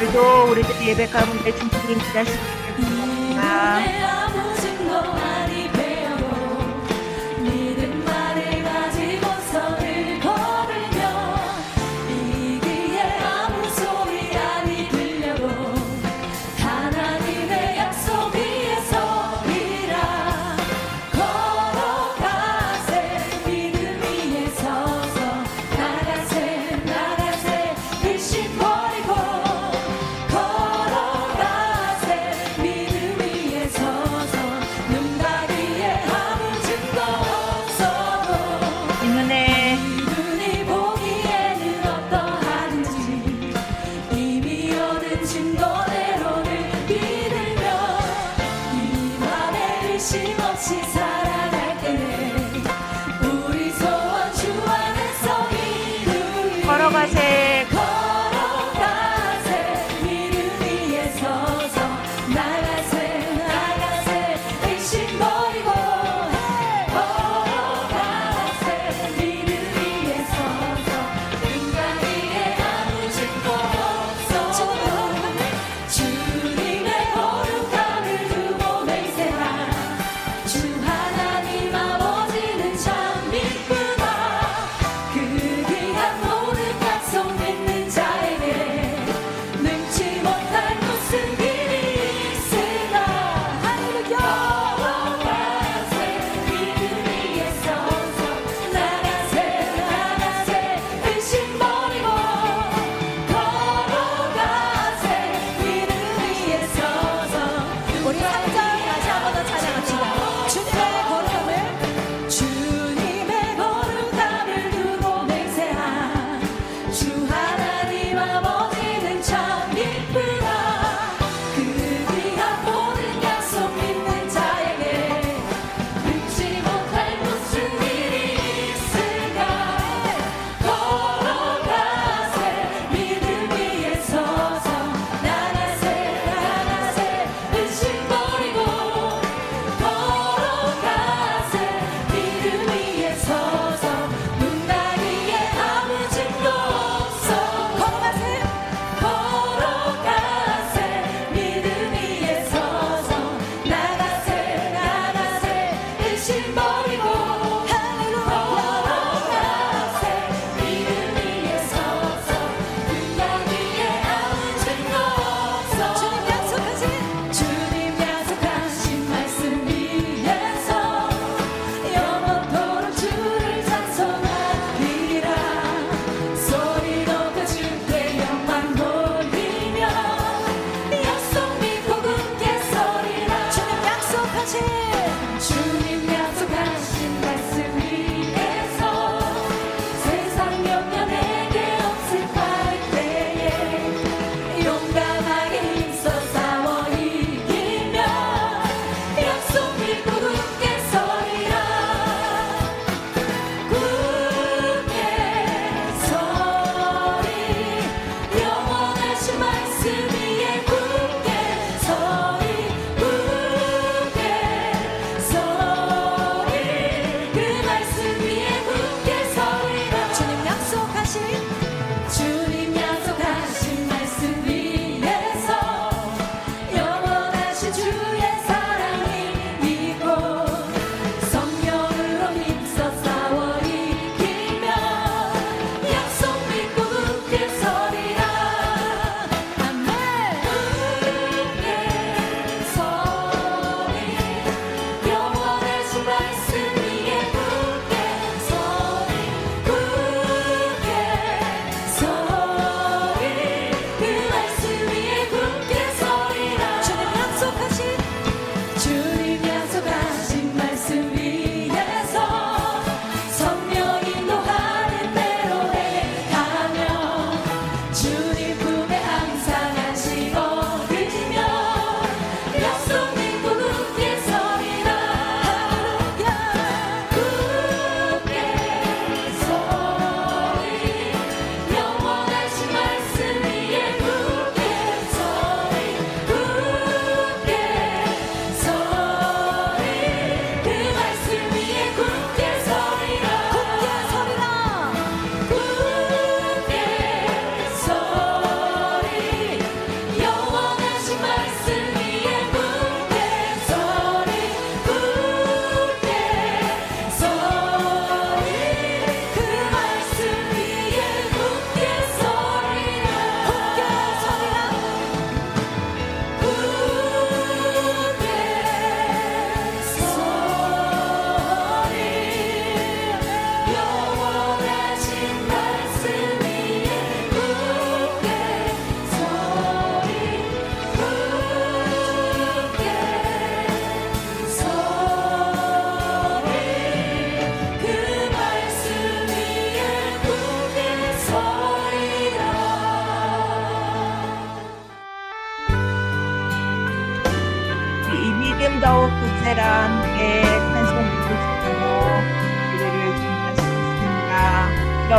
오늘도 우리들 예배 가운데 주님이 일하시기 이유는 때문입니다. 아무 증거 아니 되어도 믿음 말을 가지고 선을 걸으며 이기에 아무 소리 아니 들려도 하나님의 약속 위에 서리라. 걸어가세 믿음 위에 서서 나가세 나가세 의심 버리고 걸어가세 믿음 위에 서서 눈 가리에 아무 증거 없어도 이문에 눈이 보기에는 어떠하든지 이미 얻은 증거대로를 믿으며 이 맘에 의심 없이 살아갈 때에 우리 소원 주 안에서 이루리. 걸어가세 걸어가세 믿음 위에 서서 나가세 나가세 의심 버리고 걸어가세 믿음 위에 서서 눈 가리에 아무 증거 없어도 주님의 거룩함을 두고 맹세한 주 하나님 아버지는 참 이쁘다. 그 귀한 모든 약속 믿는 자에게 능치 못할 무슨 일이 있을까. 할렐루야. 걸어가세 믿음 위에 서서 나가세 나가세 의심 버리고 걸어가세 믿음 위에 서서 우리 3절 다시 한 번 더 찬양합시다. 주님의 거룩함을 두고 맹세한 주 하나님 아버지는 참 이쁘다. 그 귀한 모든 약속 믿는 자에게 능치 못할 무슨 일이 있을까. 걸어가세 믿음 위에 서서 나가세 나가세 의심 버리고 걸어가세 믿음 위에 서서 눈 가리에 아무 증거 없어. 걸어가세 믿음 위에 서서 나가세 나가세 의심 버리고 걸어가세 믿음 위에 서서 눈 가리에 아무 증거 없어. 주님 약속하신 말씀 위에서 영원토록 주를 찬송하리라. 소리 높여 주께 영광 돌리며 약속 믿고 굳게 서리라. 주님 약속하신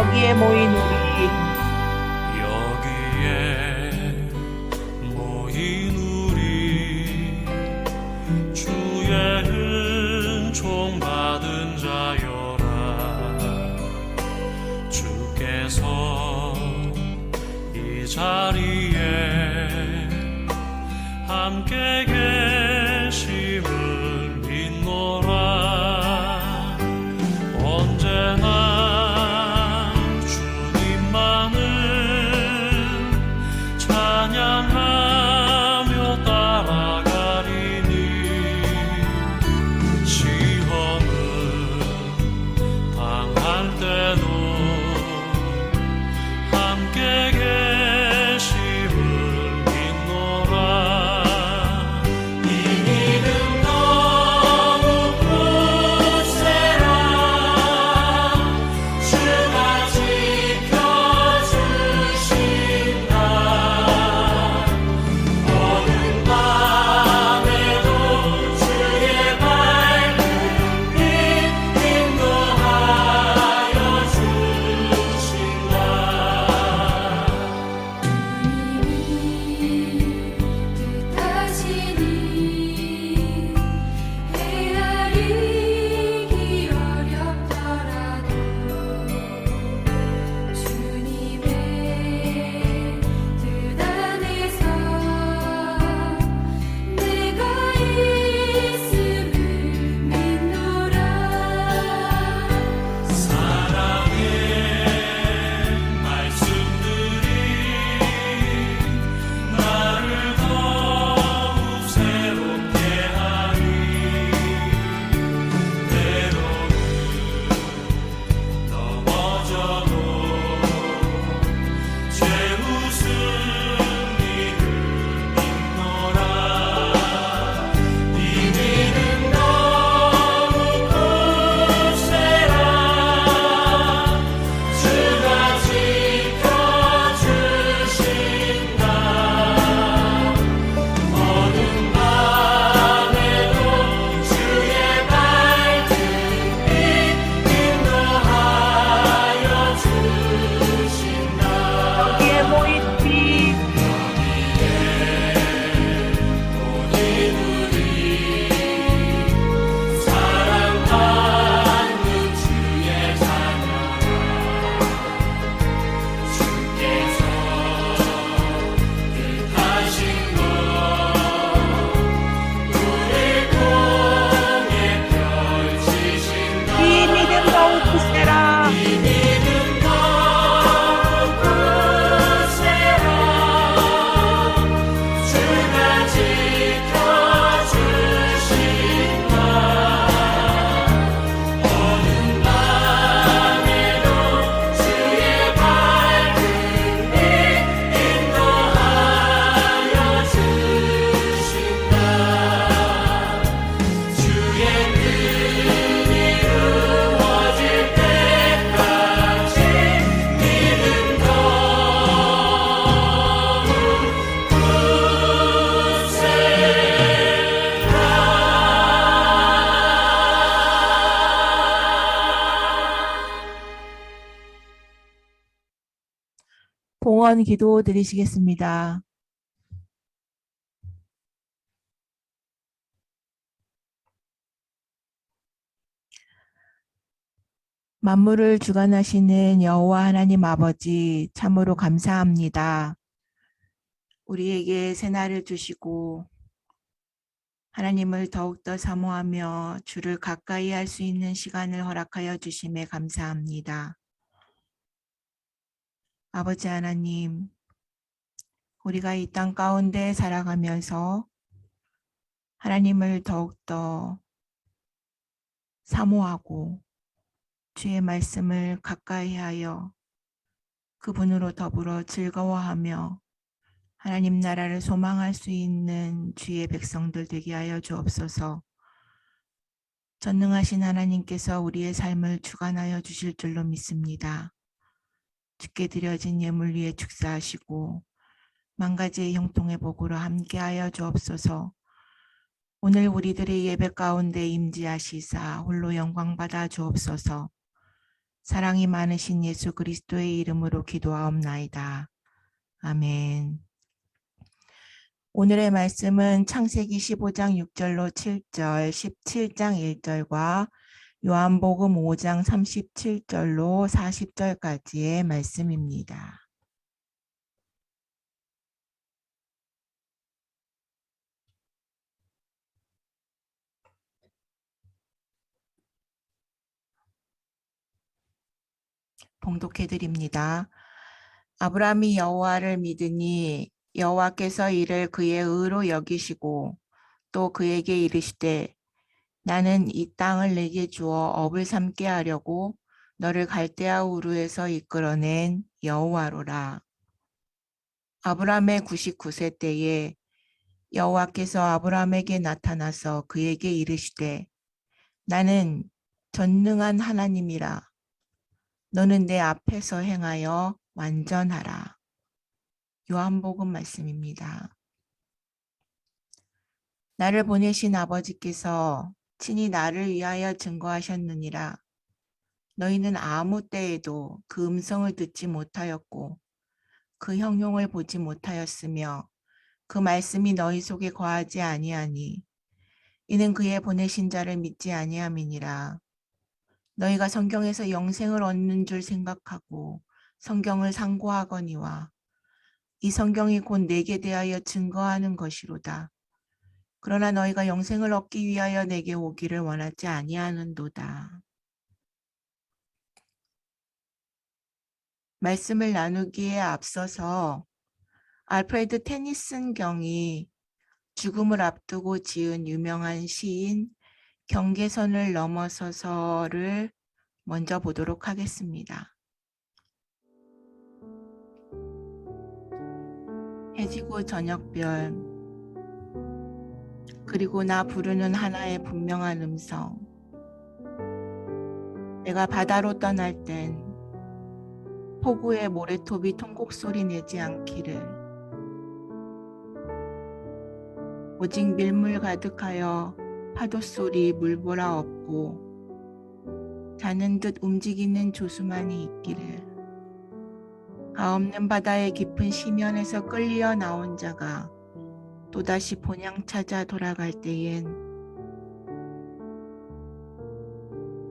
여기에 모인 우리 여기에 모인 우리 주의 은총 받은 자여라. 주께서 이 자리에 함께 계심을 믿노라. 언제나 주님만을 찬양하며 따라가리니 시험을 당할 때도 함께 계심을 믿노라. 이 믿음 너무 굳세라. 주가 지켜주신다. 어느 밤에도 주의 밝은 빛 인도하여 주신다. 뜻하시니 헤아리기 어렵더라도 주님의 뜻 안에서 내가 있음을 믿노라. 사랑의 말씀들이 나를 더욱 새롭게 하니 때로는 넘어져도 죄웃음 이를 믿노라. 이 믿음 너무 굳세라. 주가 지켜주신다. 어느 밤에도 주의 밝은 빛 인도하여 주신다. 여기에 모인 우리 모인 우리 사랑받는 주의 자녀라. 주께서 뜻하신 것 우리 통해 펼치신다. 이 믿음 더욱 굳세라. 이 믿음 너무 굳세라. 주가 지켜주신다. 어느 밤에도 주의 밝은 빛 인도하여 주신다. 주의 뜻이 이루어질 때까지 믿음 봉헌 기도 드리시겠습니다. 만물을 주관하시는 여호와 하나님 아버지, 참으로 감사합니다. 우리에게 새날을 주시고 하나님을 더욱더 사모하며 주를 가까이 할 수 있는 시간을 허락하여 주심에 감사합니다. 아버지 하나님, 우리가 이 땅 가운데 살아가면서 하나님을 더욱더 사모하고 주의 말씀을 가까이 하여 그분으로 더불어 즐거워하며 하나님 나라를 소망할 수 있는 주의 백성들 되게 하여 주옵소서. 전능하신 하나님께서 우리의 삶을 주관하여 주실 줄로 믿습니다. 주께 드려진 예물 위에 축사하시고 만 가지의 형통의 복으로 함께하여 주옵소서. 오늘 우리들의 예배 가운데 임재하시사 홀로 영광 받아 주옵소서. 사랑이 많으신 예수 그리스도의 이름으로 기도하옵나이다. 아멘. 오늘의 말씀은 창세기 15장 6절로 7절, 17장 1절과 요한복음 5장 37절로 40절까지의 말씀입니다. 봉독해 드립니다. 아브라함이 여호와를 믿으니 여호와께서 이를 그의 의로 여기시고 또 그에게 이르시되 나는 이 땅을 내게 주어 업을 삼게 하려고 너를 갈대아 우르에서 이끌어낸 여호와로라. 아브라함의 99세 때에 여호와께서 아브라함에게 나타나서 그에게 이르시되 나는 전능한 하나님이라. 너는 내 앞에서 행하여 완전하라. 요한복음 말씀입니다. 나를 보내신 아버지께서 친히 나를 위하여 증거하셨느니라. 너희는 아무 때에도 그 음성을 듣지 못하였고 그 형용을 보지 못하였으며 그 말씀이 너희 속에 거하지 아니하니 이는 그의 보내신 자를 믿지 아니함이니라. 너희가 성경에서 영생을 얻는 줄 생각하고 성경을 상고하거니와 이 성경이 곧 내게 대하여 증거하는 것이로다. 그러나 너희가 영생을 얻기 위하여 내게 오기를 원하지 아니하는도다. 말씀을 나누기에 앞서서 알프레드 테니슨 경이 죽음을 앞두고 지은 유명한 시인 경계선을 넘어서서를 먼저 보도록 하겠습니다. 해지고 저녁별 그리고 나 부르는 하나의 분명한 음성. 내가 바다로 떠날 땐 폭우의 모래톱이 통곡 소리 내지 않기를. 오직 밀물 가득하여 파도 소리 물보라 없고 자는 듯 움직이는 조수만이 있기를. 가없는 바다의 깊은 시면에서 끌려 나온 자가 또다시 본향 찾아 돌아갈 때엔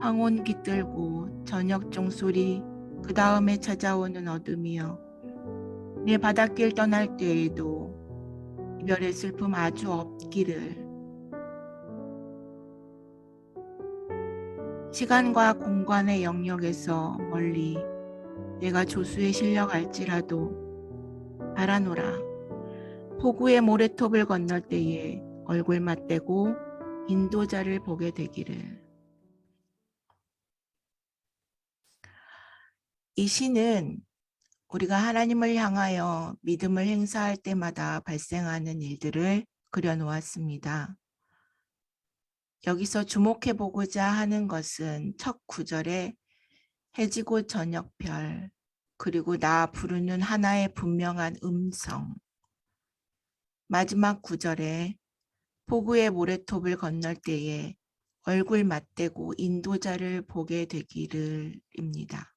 황혼 깃들고 저녁 종소리 그 다음에 찾아오는 어둠이여 내 바닷길 떠날 때에도 이별의 슬픔 아주 없기를. 시간과 공간의 영역에서 멀리 내가 조수에 실려갈지라도 바라노라. 폭우의 모래톱을 건널 때에 얼굴 맞대고 인도자를 보게 되기를. 이 시는 우리가 하나님을 향하여 믿음을 행사할 때마다 발생하는 일들을 그려놓았습니다. 여기서 주목해 보고자 하는 것은 첫 구절에 해지고 저녁별 그리고 나 부르는 하나의 분명한 음성, 마지막 구절에 폭우의 모래톱을 건널 때에 얼굴 맞대고 인도자를 보게 되기를입니다.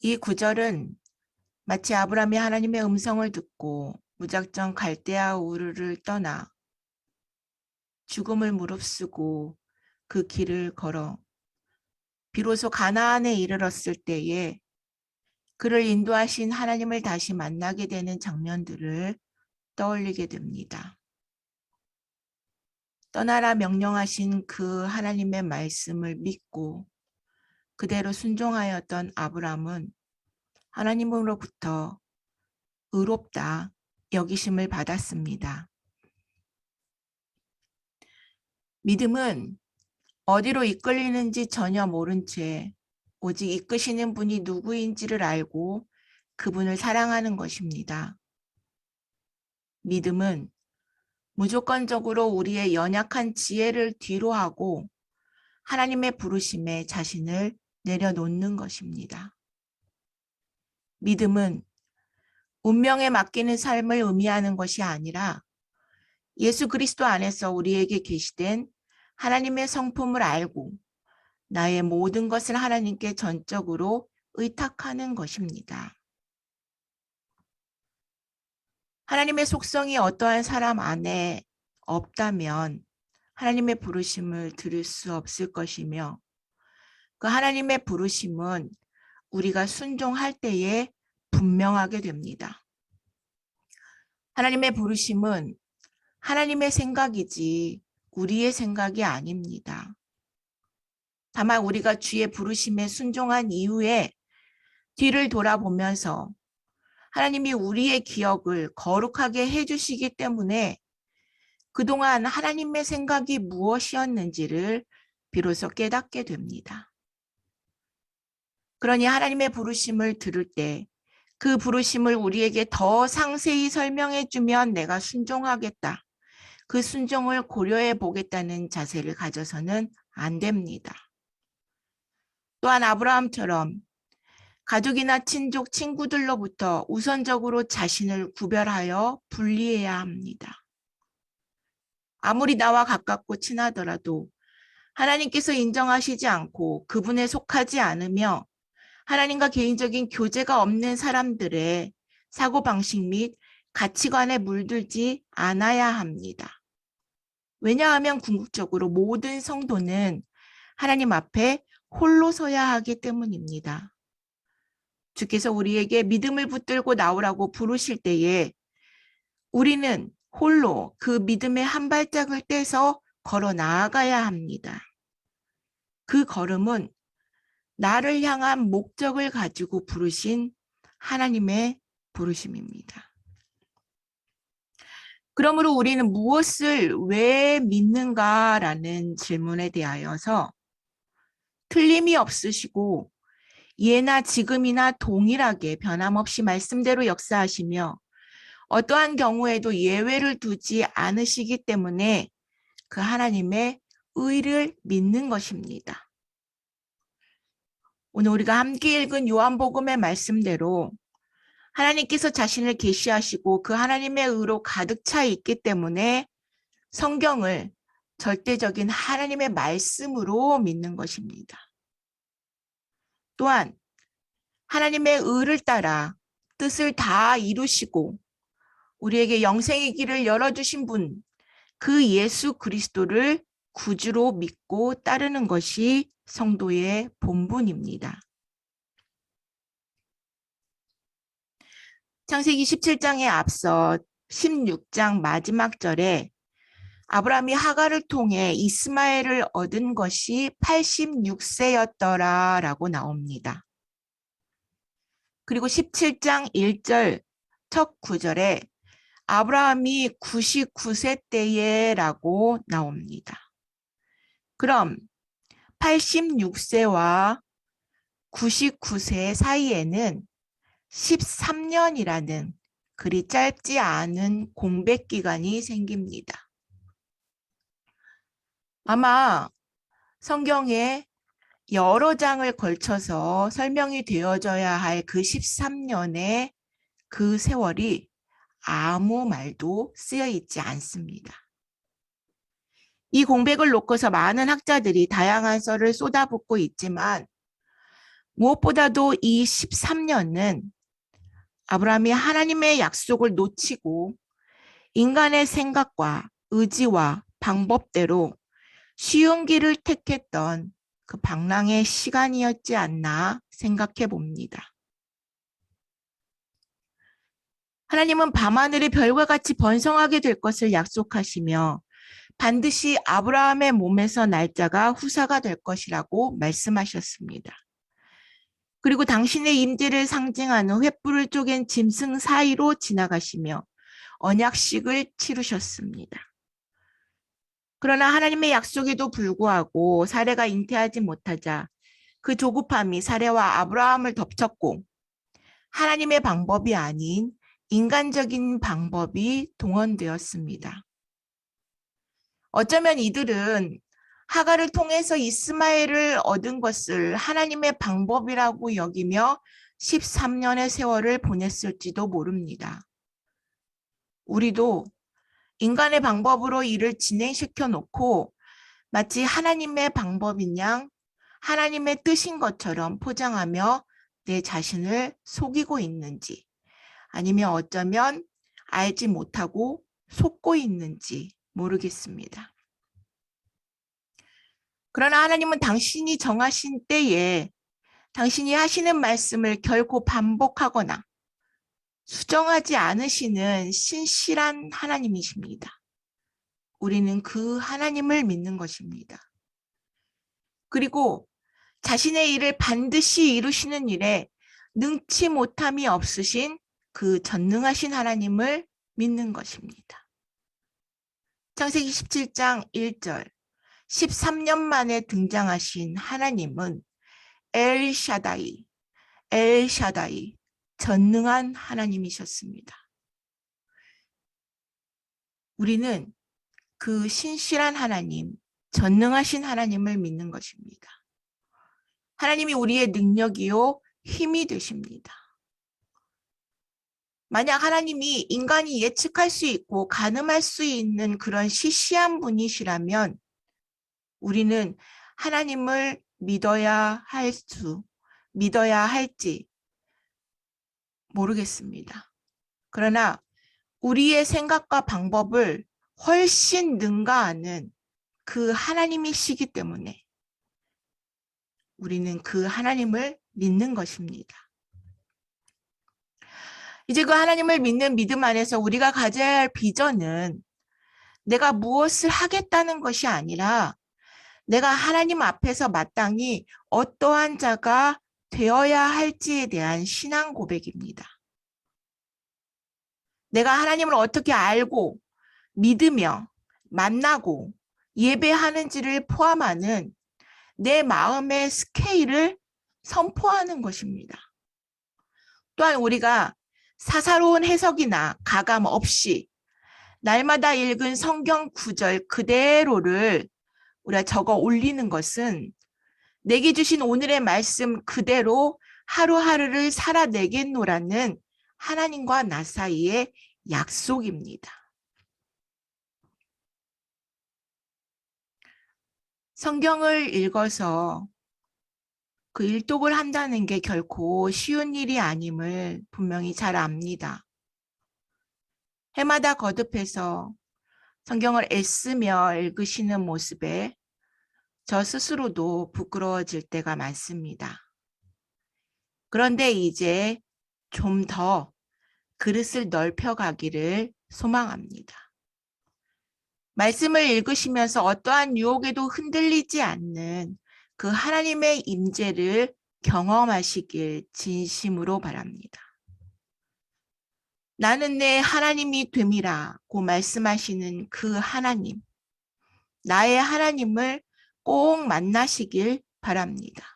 이 구절은 마치 아브라함이 하나님의 음성을 듣고 무작정 갈대아 우르를 떠나 죽음을 무릅쓰고 그 길을 걸어 비로소 가나안에 이르렀을 때에 그를 인도하신 하나님을 다시 만나게 되는 장면들을 떠올리게 됩니다. 떠나라 명령하신 그 하나님의 말씀을 믿고 그대로 순종하였던 아브라함은 하나님으로부터 의롭다 여기심을 받았습니다. 믿음은 어디로 이끌리는지 전혀 모른 채 오직 이끄시는 분이 누구인지를 알고 그분을 사랑하는 것입니다. 믿음은 무조건적으로 우리의 연약한 지혜를 뒤로하고 하나님의 부르심에 자신을 내려놓는 것입니다. 믿음은 운명에 맡기는 삶을 의미하는 것이 아니라 예수 그리스도 안에서 우리에게 계시된 하나님의 성품을 알고 나의 모든 것을 하나님께 전적으로 의탁하는 것입니다. 하나님의 속성이 어떠한 사람 안에 없다면 하나님의 부르심을 들을 수 없을 것이며, 그 하나님의 부르심은 우리가 순종할 때에 분명하게 됩니다. 하나님의 부르심은 하나님의 생각이지 우리의 생각이 아닙니다. 다만 우리가 주의 부르심에 순종한 이후에 뒤를 돌아보면서 하나님이 우리의 기억을 거룩하게 해주시기 때문에 그동안 하나님의 생각이 무엇이었는지를 비로소 깨닫게 됩니다. 그러니 하나님의 부르심을 들을 때 그 부르심을 우리에게 더 상세히 설명해 주면 내가 순종하겠다, 그 순종을 고려해 보겠다는 자세를 가져서는 안 됩니다. 또한 아브라함처럼 가족이나 친족, 친구들로부터 우선적으로 자신을 구별하여 분리해야 합니다. 아무리 나와 가깝고 친하더라도 하나님께서 인정하시지 않고 그분에 속하지 않으며 하나님과 개인적인 교제가 없는 사람들의 사고방식 및 가치관에 물들지 않아야 합니다. 왜냐하면 궁극적으로 모든 성도는 하나님 앞에 홀로 서야 하기 때문입니다. 주께서 우리에게 믿음을 붙들고 나오라고 부르실 때에 우리는 홀로 그 믿음의 한 발짝을 떼서 걸어 나아가야 합니다. 그 걸음은 나를 향한 목적을 가지고 부르신 하나님의 부르심입니다. 그러므로 우리는 무엇을 왜 믿는가라는 질문에 대하여서 틀림이 없으시고 예나 지금이나 동일하게 변함없이 말씀대로 역사하시며 어떠한 경우에도 예외를 두지 않으시기 때문에 그 하나님의 의를 믿는 것입니다. 오늘 우리가 함께 읽은 요한복음의 말씀대로 하나님께서 자신을 계시하시고 그 하나님의 의로 가득 차 있기 때문에 성경을 절대적인 하나님의 말씀으로 믿는 것입니다. 또한 하나님의 의를 따라 뜻을 다 이루시고 우리에게 영생의 길을 열어주신 분, 그 예수 그리스도를 구주로 믿고 따르는 것이 성도의 본분입니다. 창세기 17장에 앞서 16장 마지막 절에 아브라함이 하갈을 통해 이스마엘을 얻은 것이 86세였더라라고 나옵니다. 그리고 17장 1절 첫 구절에 아브라함이 99세 때에라고 나옵니다. 그럼 86세와 99세 사이에는 13년이라는 그리 짧지 않은 공백 기간이 생깁니다. 아마 성경에 여러 장을 걸쳐서 설명이 되어져야 할 그 13년의 그 세월이 아무 말도 쓰여 있지 않습니다. 이 공백을 놓고서 많은 학자들이 다양한 썰을 쏟아붓고 있지만 무엇보다도 이 13년은 아브라함이 하나님의 약속을 놓치고 인간의 생각과 의지와 방법대로 쉬운 길을 택했던 그 방랑의 시간이었지 않나 생각해 봅니다. 하나님은 밤하늘이 별과 같이 번성하게 될 것을 약속하시며 반드시 아브라함의 몸에서 날짜가 후사가 될 것이라고 말씀하셨습니다. 그리고 당신의 임재를 상징하는 횃불을 쪼갠 짐승 사이로 지나가시며 언약식을 치르셨습니다. 그러나 하나님의 약속에도 불구하고 사레가 잉태하지 못하자 그 조급함이 사레와 아브라함을 덮쳤고 하나님의 방법이 아닌 인간적인 방법이 동원되었습니다. 어쩌면 이들은 하갈을 통해서 이스마엘을 얻은 것을 하나님의 방법이라고 여기며 13년의 세월을 보냈을지도 모릅니다. 우리도 인간의 방법으로 일을 진행시켜 놓고 마치 하나님의 방법인 양 하나님의 뜻인 것처럼 포장하며 내 자신을 속이고 있는지, 아니면 어쩌면 알지 못하고 속고 있는지 모르겠습니다. 그러나 하나님은 당신이 정하신 때에 당신이 하시는 말씀을 결코 반복하거나 수정하지 않으시는 신실한 하나님이십니다. 우리는 그 하나님을 믿는 것입니다. 그리고 자신의 일을 반드시 이루시는 일에 능치 못함이 없으신 그 전능하신 하나님을 믿는 것입니다. 창세기 17장 1절, 13년 만에 등장하신 하나님은 엘샤다이, 전능한 하나님이셨습니다. 우리는 그 신실한 하나님, 전능하신 하나님을 믿는 것입니다. 하나님이 우리의 능력이요 힘이 되십니다. 만약 하나님이 인간이 예측할 수 있고 가늠할 수 있는 그런 시시한 분이시라면 우리는 하나님을 믿어야 할지 모르겠습니다. 그러나 우리의 생각과 방법을 훨씬 능가하는 그 하나님이시기 때문에 우리는 그 하나님을 믿는 것입니다. 이제 그 하나님을 믿는 믿음 안에서 우리가 가져야 할 비전은 내가 무엇을 하겠다는 것이 아니라 내가 하나님 앞에서 마땅히 어떠한 자가 되어야 할지에 대한 신앙 고백입니다. 내가 하나님을 어떻게 알고 믿으며 만나고 예배하는지를 포함하는 내 마음의 스케일을 선포하는 것입니다. 또한 우리가 사사로운 해석이나 가감 없이 날마다 읽은 성경 구절 그대로를 우리가 적어 올리는 것은 내게 주신 오늘의 말씀 그대로 하루하루를 살아내겠노라는 하나님과 나 사이의 약속입니다. 성경을 읽어서 그 일독을 한다는 게 결코 쉬운 일이 아님을 분명히 잘 압니다. 해마다 거듭해서 성경을 애쓰며 읽으시는 모습에 저 스스로도 부끄러워질 때가 많습니다. 그런데 이제 좀 더 그릇을 넓혀가기를 소망합니다. 말씀을 읽으시면서 어떠한 유혹에도 흔들리지 않는 그 하나님의 임재를 경험하시길 진심으로 바랍니다. 나는 내 하나님이 됨이라고 말씀하시는 그 하나님, 나의 하나님을 꼭 만나시길 바랍니다.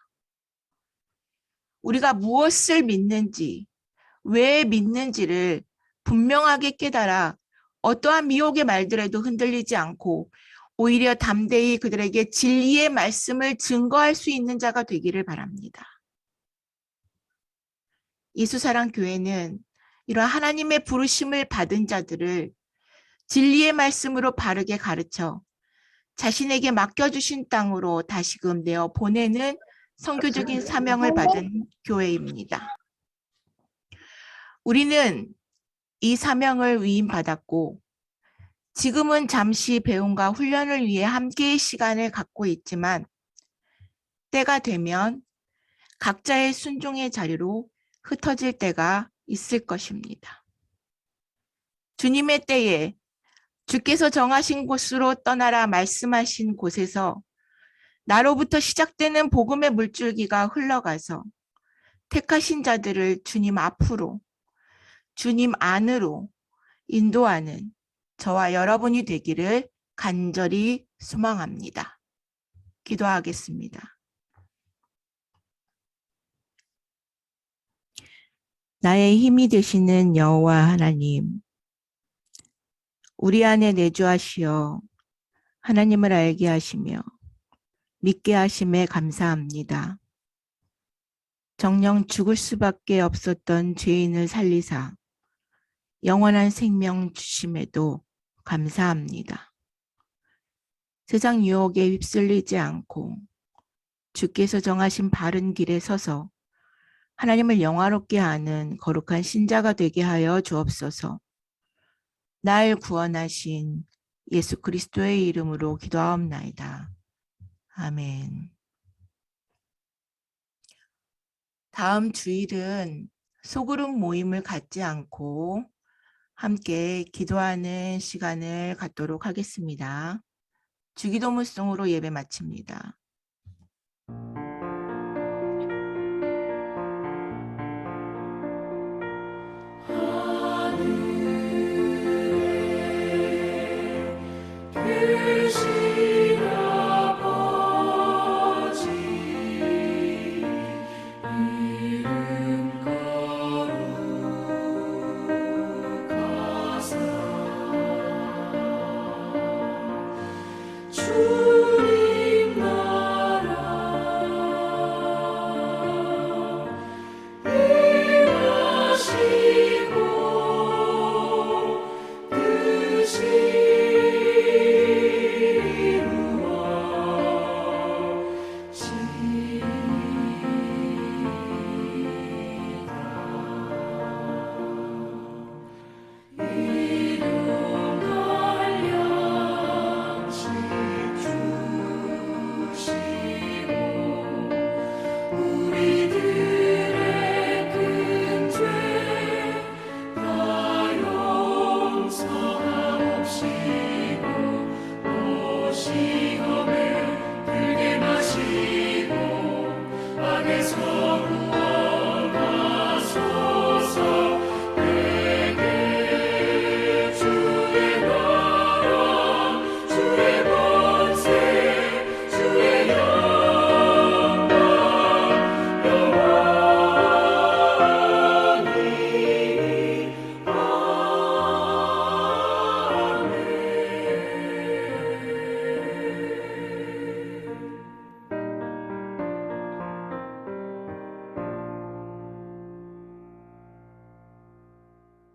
우리가 무엇을 믿는지, 왜 믿는지를 분명하게 깨달아 어떠한 미혹의 말들에도 흔들리지 않고 오히려 담대히 그들에게 진리의 말씀을 증거할 수 있는 자가 되기를 바랍니다. 예수사랑교회는 이러한 하나님의 부르심을 받은 자들을 진리의 말씀으로 바르게 가르쳐 자신에게 맡겨주신 땅으로 다시금 내어 보내는 선교적인 사명을 받은 교회입니다. 우리는 이 사명을 위임받았고 지금은 잠시 배움과 훈련을 위해 함께의 시간을 갖고 있지만 때가 되면 각자의 순종의 자리로 흩어질 때가 있을 것입니다. 주님의 때에 주께서 정하신 곳으로 떠나라 말씀하신 곳에서 나로부터 시작되는 복음의 물줄기가 흘러가서 택하신 자들을 주님 앞으로, 주님 안으로 인도하는 저와 여러분이 되기를 간절히 소망합니다. 기도하겠습니다. 나의 힘이 되시는 여호와 하나님, 우리 안에 내주하시어 하나님을 알게 하시며 믿게 하심에 감사합니다. 정녕 죽을 수밖에 없었던 죄인을 살리사 영원한 생명 주심에도 감사합니다. 세상 유혹에 휩쓸리지 않고 주께서 정하신 바른 길에 서서 하나님을 영화롭게 하는 거룩한 신자가 되게 하여 주옵소서. 날 구원하신 예수 그리스도의 이름으로 기도하옵나이다. 아멘. 다음 주일은 소그룹 모임을 갖지 않고 함께 기도하는 시간을 갖도록 하겠습니다. 주기도문송으로 예배 마칩니다.